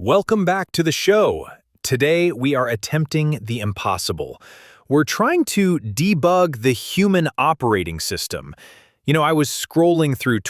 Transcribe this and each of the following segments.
Welcome back to the show. Today we are attempting the impossible. We're trying to debug the human operating system. I was scrolling through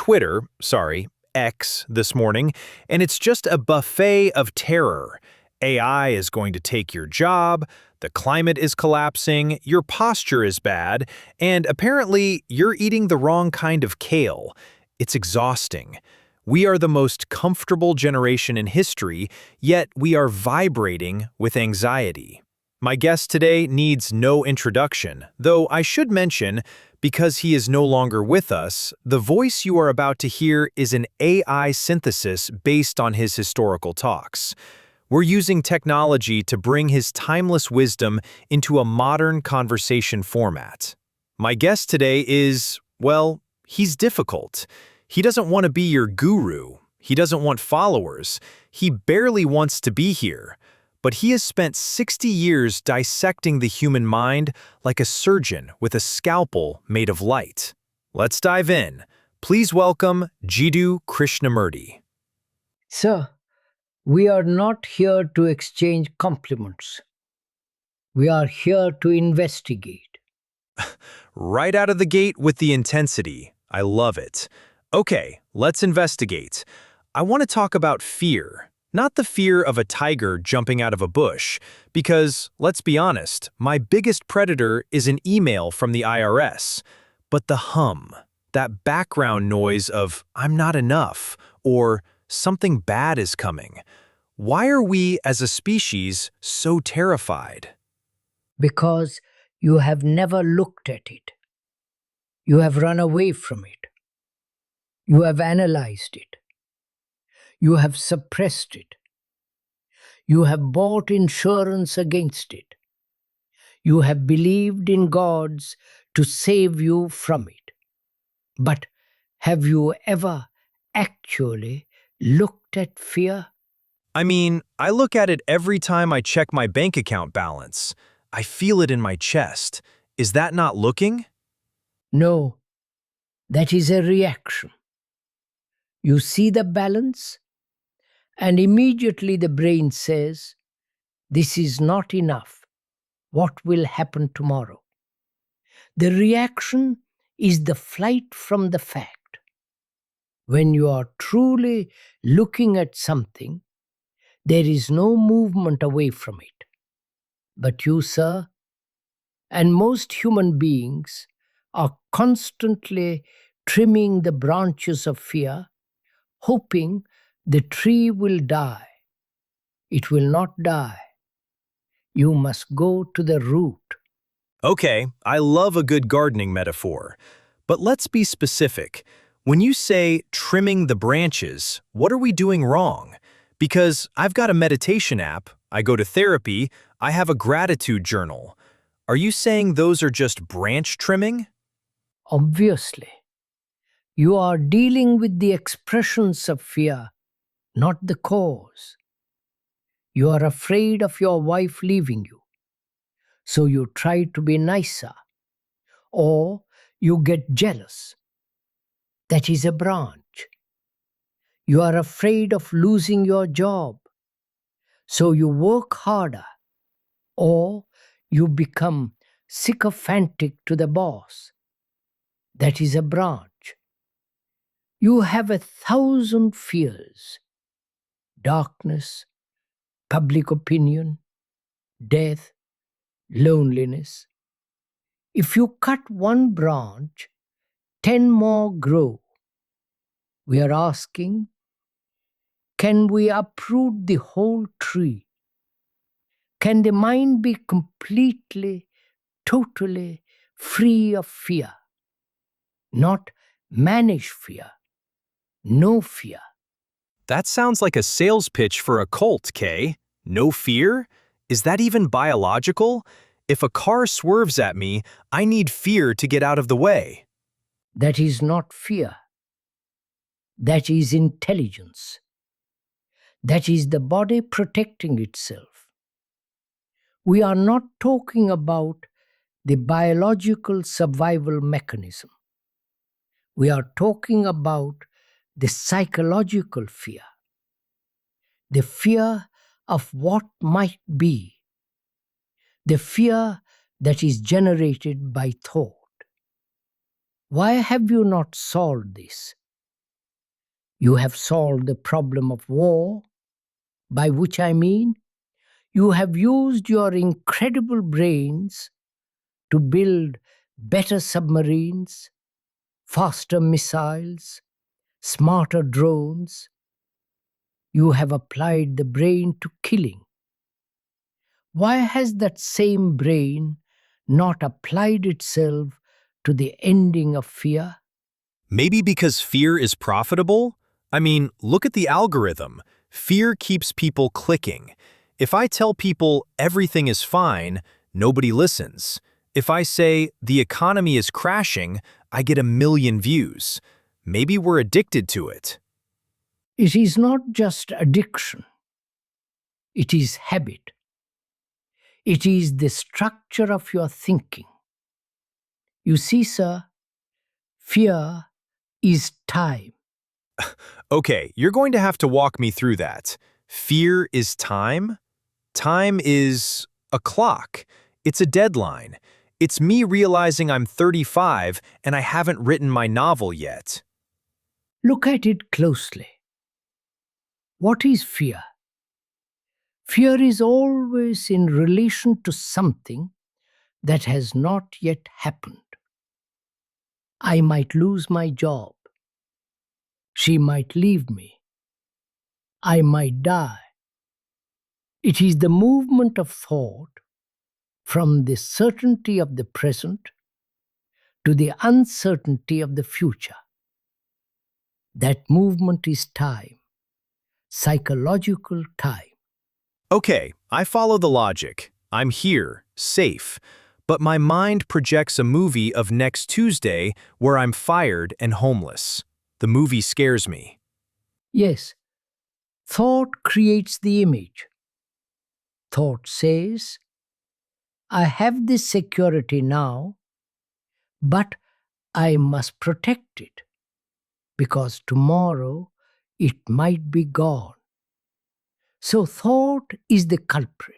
X, this morning, and it's just a buffet of terror. AI is going to take your job, the climate is collapsing, your posture is bad, and apparently you're eating the wrong kind of kale. It's exhausting. We are the most comfortable generation in history, yet we are vibrating with anxiety. My guest today needs no introduction, though I should mention, because he is no longer with us, the voice you are about to hear is an AI synthesis based on his historical talks. We're using technology to bring his timeless wisdom into a modern conversation format. My guest today is, he's difficult. He doesn't want to be your guru. He doesn't want followers. He barely wants to be here. But he has spent 60 years dissecting the human mind like a surgeon with a scalpel made of light. Let's dive in. Please welcome Jiddu Krishnamurti. Sir, we are not here to exchange compliments. We are here to investigate. Right out of the gate with the intensity. I love it. Okay, let's investigate. I want to talk about fear, not the fear of a tiger jumping out of a bush, because, let's be honest, my biggest predator is an email from the IRS, but the hum, that background noise of "I'm not enough" or "something bad is coming." Why are we, as a species, so terrified? Because you have never looked at it. You have run away from it. You have analyzed it. You have suppressed it. You have bought insurance against it. You have believed in gods to save you from it. But have you ever actually looked at fear? I look at it every time I check my bank account balance. I feel it in my chest. Is that not looking? No, that is a reaction. You see the balance, and immediately the brain says, "This is not enough. What will happen tomorrow?" The reaction is the flight from the fact. When you are truly looking at something, there is no movement away from it. But you, sir, and most human beings are constantly trimming the branches of fear, hoping the tree will die. It will not die. You must go to the root. Okay, I love a good gardening metaphor. But let's be specific. When you say trimming the branches, what are we doing wrong? Because I've got a meditation app, I go to therapy, I have a gratitude journal. Are you saying those are just branch trimming? Obviously, you are dealing with the expressions of fear, not the cause. You are afraid of your wife leaving you, so you try to be nicer, or you get jealous. That is a branch. You are afraid of losing your job, so you work harder, or you become sycophantic to the boss. That is a branch. You have 1,000 fears: darkness, public opinion, death, loneliness. If you cut one branch, 10 more grow. We are asking, can we uproot the whole tree? Can the mind be completely, totally free of fear? Not manage fear. No fear. That sounds like a sales pitch for a cult, Kay. No fear? Is that even biological? If a car swerves at me, I need fear to get out of the way. That is not fear. That is intelligence. That is the body protecting itself. We are not talking about the biological survival mechanism. We are talking about the psychological fear. the fear of what might be, the fear that is generated by thought. Why have you not solved this? You have solved the problem of war, by which I mean you have used your incredible brains to build better submarines, faster missiles, smarter drones. You have applied the brain to killing. Why has that same brain not applied itself to the ending of fear? Maybe because fear is profitable? I mean, look at the algorithm. Fear keeps people clicking. If I tell people everything is fine, nobody listens. If I say the economy is crashing, I get 1 million views. Maybe we're addicted to it. It is not just addiction, it is habit. It is the structure of your thinking. You see, sir, fear is time. Okay, you're going to have to walk me through that. Fear is time? Time is a clock. It's a deadline. It's me realizing I'm 35 and I haven't written my novel yet. Look at it closely. What is fear? Fear is always in relation to something that has not yet happened. I might lose my job. She might leave me. I might die. It is the movement of thought from the certainty of the present to the uncertainty of the future. That movement is time, psychological time. Okay, I follow the logic. I'm here, safe. But my mind projects a movie of next Tuesday where I'm fired and homeless. The movie scares me. Yes, thought creates the image. Thought says, I have this security now, but I must protect it because tomorrow it might be gone. So thought is the culprit.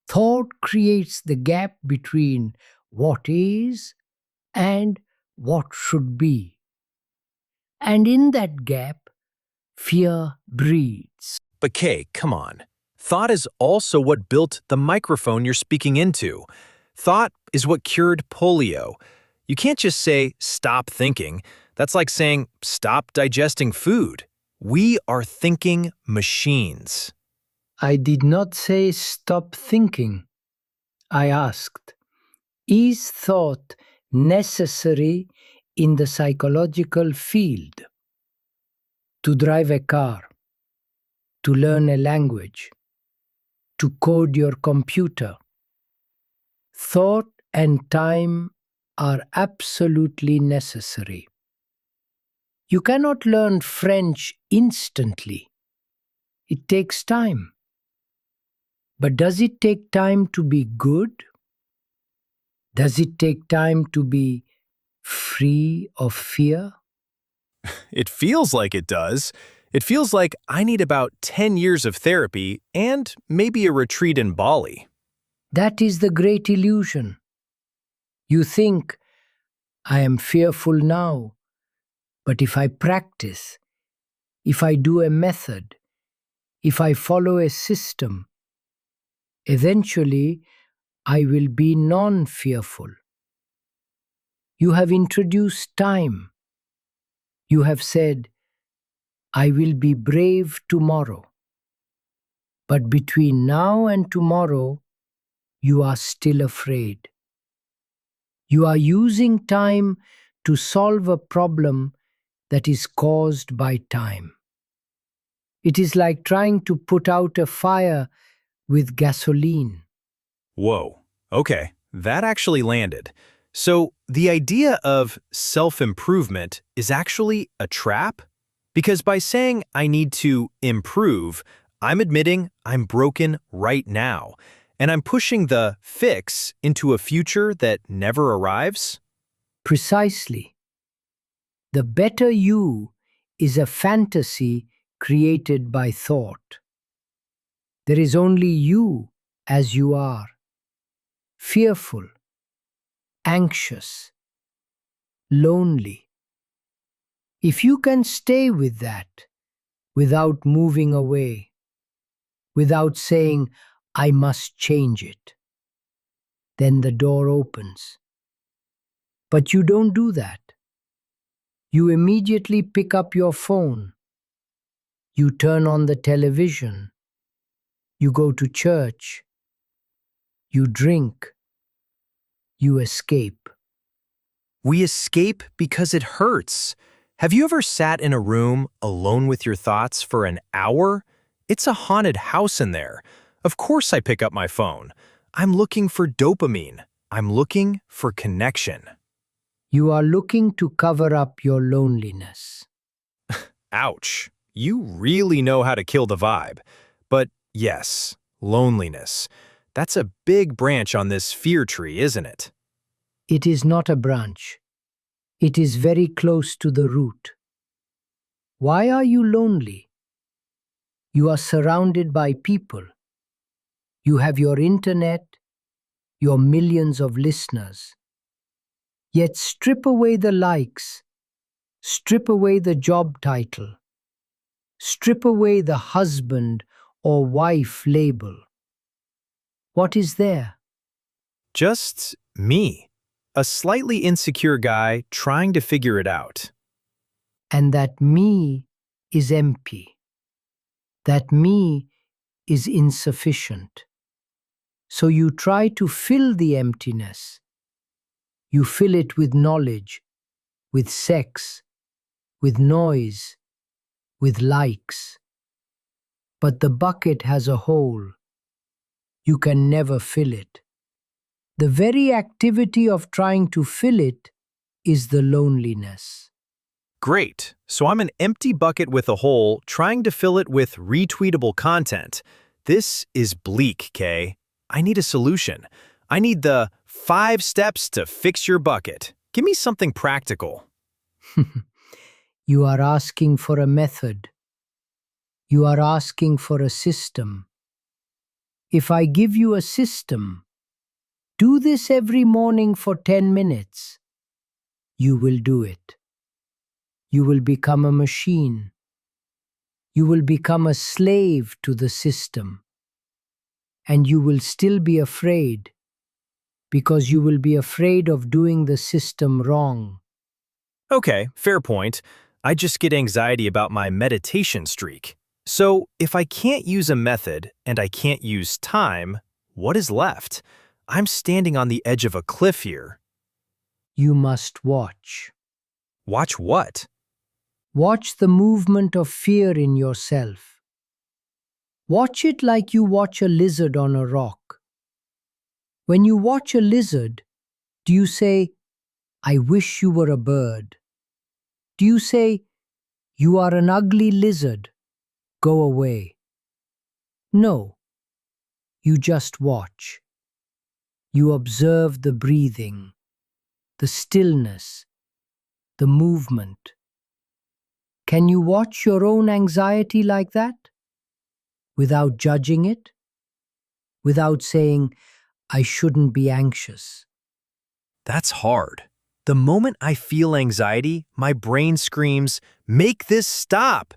Thought creates the gap between what is and what should be. And in that gap, fear breeds. But Kay, come on. Thought is also what built the microphone you're speaking into. Thought is what cured polio. You can't just say, stop thinking. That's like saying, stop digesting food. We are thinking machines. I did not say stop thinking. I asked, is thought necessary in the psychological field? To drive a car, to learn a language, to code your computer. Thought and time are absolutely necessary. You cannot learn French instantly. It takes time. But does it take time to be good? Does it take time to be free of fear? It feels like it does. It feels like I need about 10 years of therapy and maybe a retreat in Bali. That is the great illusion. You think, I am fearful now, but if I practice, if I do a method, if I follow a system, eventually I will be non-fearful. You have introduced time. You have said, I will be brave tomorrow. But between now and tomorrow, you are still afraid. You are using time to solve a problem that is caused by time. It is like trying to put out a fire with gasoline. Whoa, okay, that actually landed. So the idea of self-improvement is actually a trap? Because by saying I need to improve, I'm admitting I'm broken right now, and I'm pushing the fix into a future that never arrives? Precisely. The better you is a fantasy created by thought. There is only you as you are, fearful, anxious, lonely. If you can stay with that without moving away, without saying, I must change it, then the door opens. But you don't do that. You immediately pick up your phone. You turn on the television. You go to church. You drink. You escape. We escape because it hurts. Have you ever sat in a room alone with your thoughts for an hour? It's a haunted house in there. Of course I pick up my phone. I'm looking for dopamine. I'm looking for connection. You are looking to cover up your loneliness. Ouch. You really know how to kill the vibe. But yes, loneliness. That's a big branch on this fear tree, isn't it? It is not a branch. It is very close to the root. Why are you lonely? You are surrounded by people. You have your internet, your millions of listeners. Yet strip away the likes, strip away the job title, strip away the husband or wife label. What is there? Just me. A slightly insecure guy trying to figure it out. And that me is empty. That me is insufficient. So you try to fill the emptiness. You fill it with knowledge, with sex, with noise, with likes. But the bucket has a hole. You can never fill it. The very activity of trying to fill it is the loneliness. Great. So I'm an empty bucket with a hole trying to fill it with retweetable content. This is bleak, Kay. I need a solution. I need the 5 steps to fix your bucket. Give me something practical. You are asking for a method. You are asking for a system. If I give you a system, do this every morning for 10 minutes. You will do it. You will become a machine. You will become a slave to the system. And you will still be afraid, because you will be afraid of doing the system wrong. Okay, fair point. I just get anxiety about my meditation streak. So if I can't use a method and I can't use time, what is left? I'm standing on the edge of a cliff here. You must watch. Watch what? Watch the movement of fear in yourself. Watch it like you watch a lizard on a rock. When you watch a lizard, do you say, I wish you were a bird? Do you say, you are an ugly lizard, go away? No, you just watch. You observe the breathing, the stillness, the movement. Can you watch your own anxiety like that? Without judging it? Without saying, I shouldn't be anxious? That's hard. The moment I feel anxiety, my brain screams, make this stop.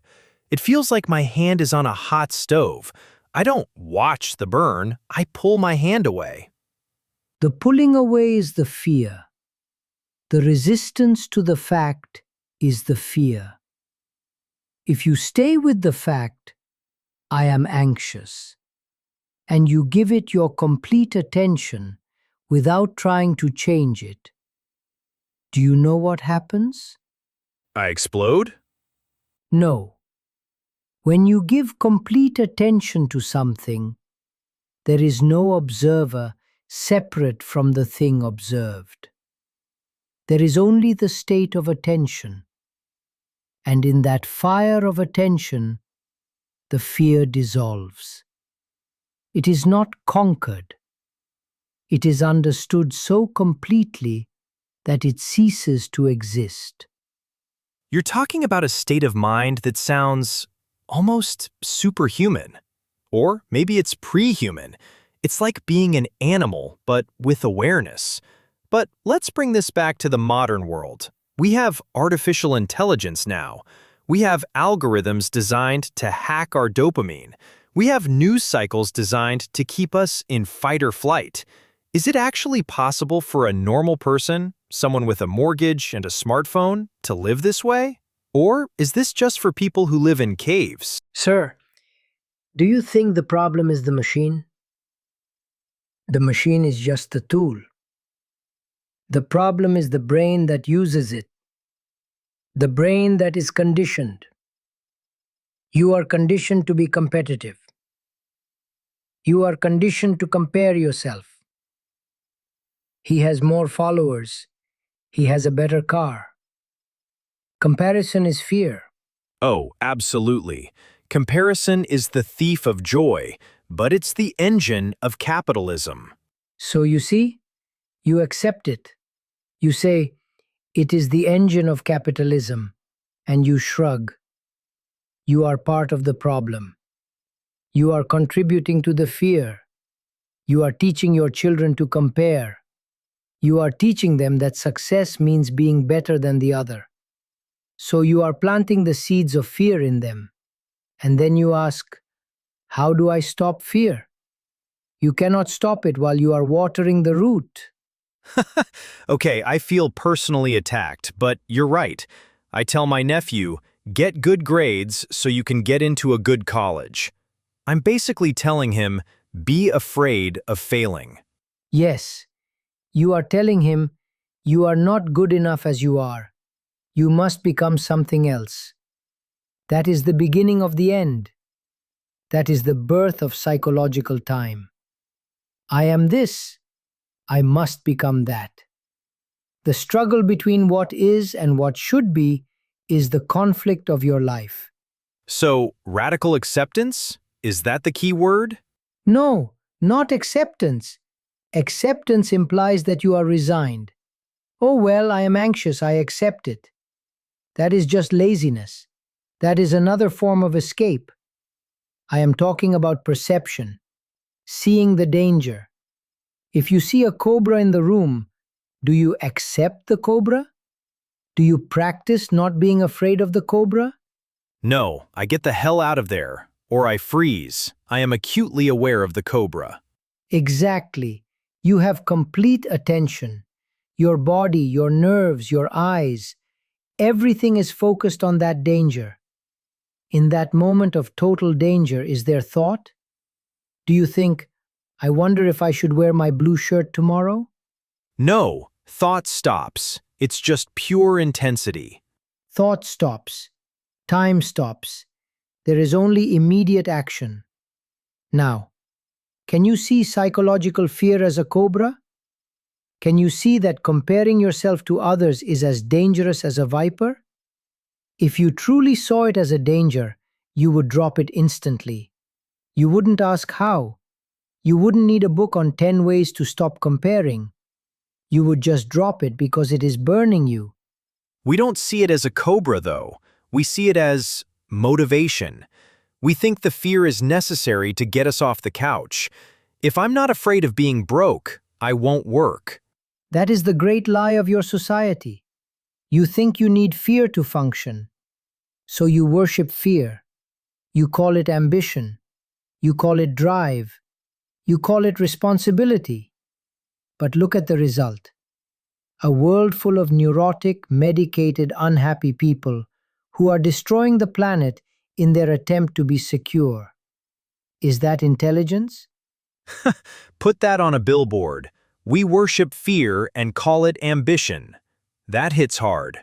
It feels like my hand is on a hot stove. I don't watch the burn, I pull my hand away. The pulling away is the fear. The resistance to the fact is the fear. If you stay with the fact, I am anxious, and you give it your complete attention without trying to change it, do you know what happens? I explode? No. When you give complete attention to something, there is no observer separate from the thing observed. There is only the state of attention, and in that fire of attention, the fear dissolves. It is not conquered. It is understood so completely that it ceases to exist. You're talking about a state of mind that sounds almost superhuman. Or maybe it's pre-human. It's like being an animal, but with awareness. But let's bring this back to the modern world. We have artificial intelligence now. We have algorithms designed to hack our dopamine. We have news cycles designed to keep us in fight or flight. Is it actually possible for a normal person, someone with a mortgage and a smartphone, to live this way? Or is this just for people who live in caves? Sir, do you think the problem is the machine? The machine is just the tool. The problem is the brain that uses it, the brain that is conditioned. You are conditioned to be competitive. You are conditioned to compare yourself. He has more followers. He has a better car. Comparison is fear. Oh, absolutely. Comparison is the thief of joy, but it's the engine of capitalism. So you see, you accept it. You say, it is the engine of capitalism, and you shrug. You are part of the problem. You are contributing to the fear. You are teaching your children to compare. You are teaching them that success means being better than the other. So you are planting the seeds of fear in them. And then you ask, how do I stop fear? You cannot stop it while you are watering the root. Okay, I feel personally attacked, but you're right. I tell my nephew, get good grades so you can get into a good college. I'm basically telling him, be afraid of failing. Yes, you are telling him, you are not good enough as you are. You must become something else. That is the beginning of the end. That is the birth of psychological time. I am this. I must become that. The struggle between what is and what should be is the conflict of your life. So, radical acceptance? Is that the key word? No, not acceptance. Acceptance implies that you are resigned. Oh well, I am anxious, I accept it. That is just laziness. That is another form of escape. I am talking about perception, seeing the danger. If you see a cobra in the room, do you accept the cobra? Do you practice not being afraid of the cobra? No, I get the hell out of there, or I freeze. I am acutely aware of the cobra. Exactly. You have complete attention. Your body, your nerves, your eyes, everything is focused on that danger. In that moment of total danger, is there thought? Do you think, I wonder if I should wear my blue shirt tomorrow? No, thought stops. It's just pure intensity. Thought stops. Time stops. There is only immediate action. Now, can you see psychological fear as a cobra? Can you see that comparing yourself to others is as dangerous as a viper? If you truly saw it as a danger, you would drop it instantly. You wouldn't ask how. You wouldn't need a book on 10 ways to stop comparing. You would just drop it because it is burning you. We don't see it as a cobra, though. We see it as motivation. We think the fear is necessary to get us off the couch. If I'm not afraid of being broke, I won't work. That is the great lie of your society. You think you need fear to function. So you worship fear. You call it ambition. You call it drive. You call it responsibility. But look at the result. A world full of neurotic, medicated, unhappy people who are destroying the planet in their attempt to be secure. Is that intelligence? Put that on a billboard. We worship fear and call it ambition. That hits hard.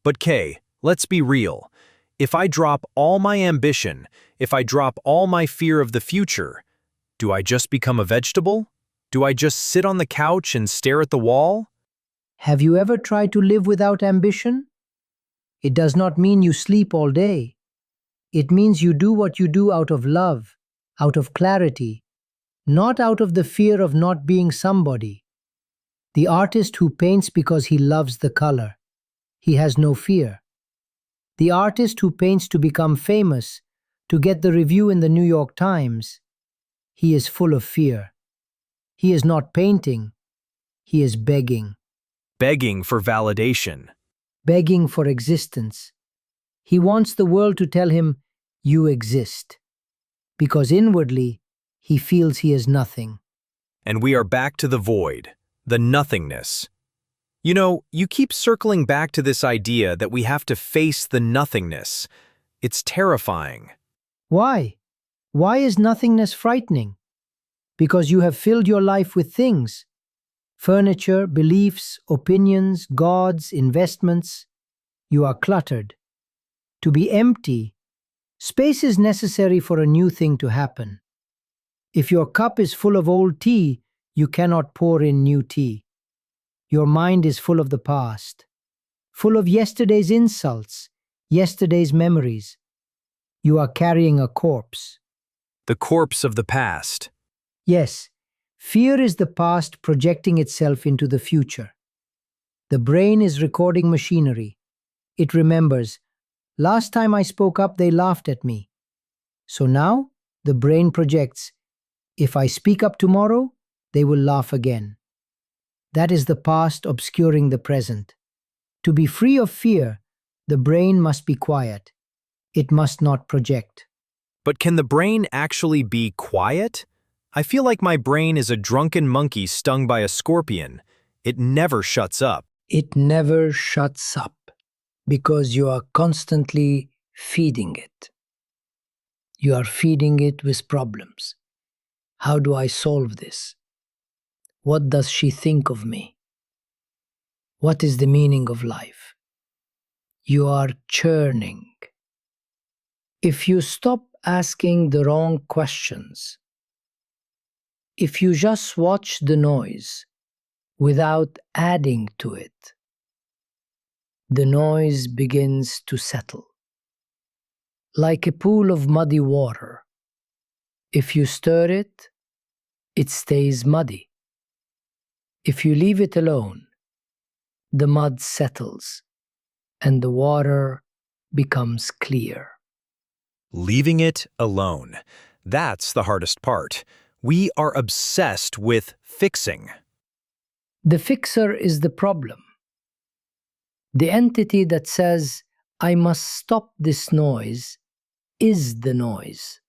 But Kay, let's be real. If I drop all my ambition, if I drop all my fear of the future, do I just become a vegetable? Do I just sit on the couch and stare at the wall? Have you ever tried to live without ambition? It does not mean you sleep all day. It means you do what you do out of love, out of clarity, not out of the fear of not being somebody. The artist who paints because he loves the color, he has no fear. The artist who paints to become famous to get the review in the New York Times, he is full of fear. He is not painting, he is begging, Begging for validation. begging for existence. He wants the world to tell him, you exist, because inwardly he feels he is nothing. And we are back to the void, the nothingness. You know, you keep circling back to this idea that we have to face the nothingness. It's terrifying. Why? Why is nothingness frightening? Because you have filled your life with things: furniture, beliefs, opinions, gods, investments. You are cluttered. To be empty, space is necessary for a new thing to happen. If your cup is full of old tea, you cannot pour in new tea. Your mind is full of the past, full of yesterday's insults, yesterday's memories. You are carrying a corpse. The corpse of the past. Yes, fear is the past projecting itself into the future. The brain is recording machinery. It remembers, last time I spoke up, they laughed at me. So now, the brain projects, if I speak up tomorrow, they will laugh again. That is the past obscuring the present. To be free of fear, the brain must be quiet. It must not project. But can the brain actually be quiet? I feel like my brain is a drunken monkey stung by a scorpion. It never shuts up. It never shuts up because you are constantly feeding it. You are feeding it with problems. How do I solve this? What does she think of me? What is the meaning of life? You are churning. If you stop asking the wrong questions, if you just watch the noise without adding to it, the noise begins to settle. Like a pool of muddy water. If you stir it, it stays muddy. If you leave it alone, the mud settles and the water becomes clear. Leaving it alone. That's the hardest part. We are obsessed with fixing. The fixer is the problem. The entity that says, I must stop this noise, is the noise.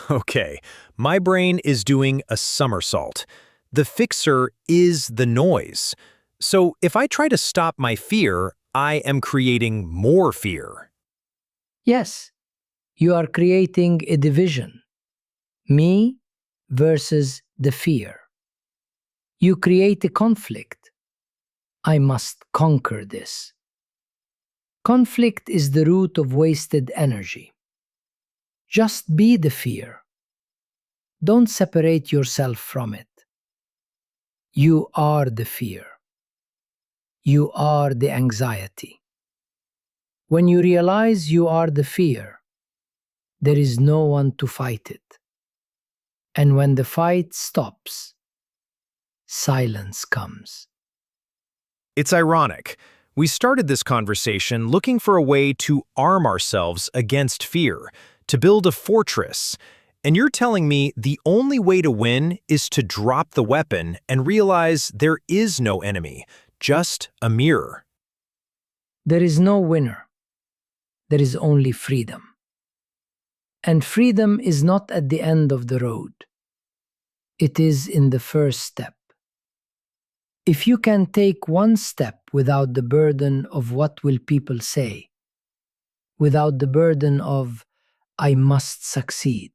Okay, my brain is doing a somersault. The fixer is the noise. So if I try to stop my fear, I am creating more fear. Yes, you are creating a division. Me versus the fear. You create a conflict. I must conquer this. Conflict is the root of wasted energy. Just be the fear. Don't separate yourself from it. You are the fear. You are the anxiety. When you realize you are the fear, there is no one to fight it. And when the fight stops, silence comes. It's ironic. We started this conversation looking for a way to arm ourselves against fear, to build a fortress. And you're telling me the only way to win is to drop the weapon and realize there is no enemy, just a mirror. There is no winner. There is only freedom. And freedom is not at the end of the road. It is in the first step. If you can take one step without the burden of what will people say, without the burden of I must succeed,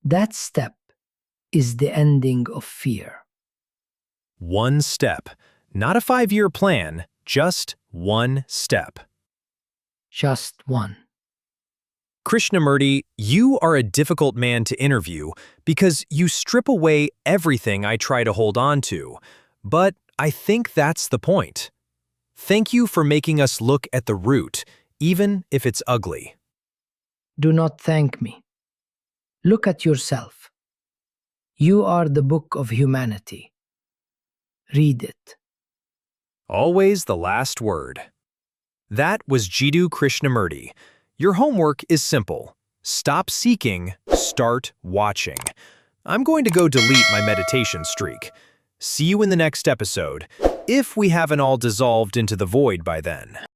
that step is the ending of fear. One step. Not a 5-year plan, just one step. Just one. Krishnamurti, you are a difficult man to interview because you strip away everything I try to hold on to. But I think that's the point. Thank you for making us look at the root, even if it's ugly. Do not thank me. Look at yourself. You are the book of humanity. Read it. Always the last word. That was Jiddu Krishnamurti. Your homework is simple. Stop seeking, start watching. I'm going to go delete my meditation streak. See you in the next episode, if we haven't all dissolved into the void by then.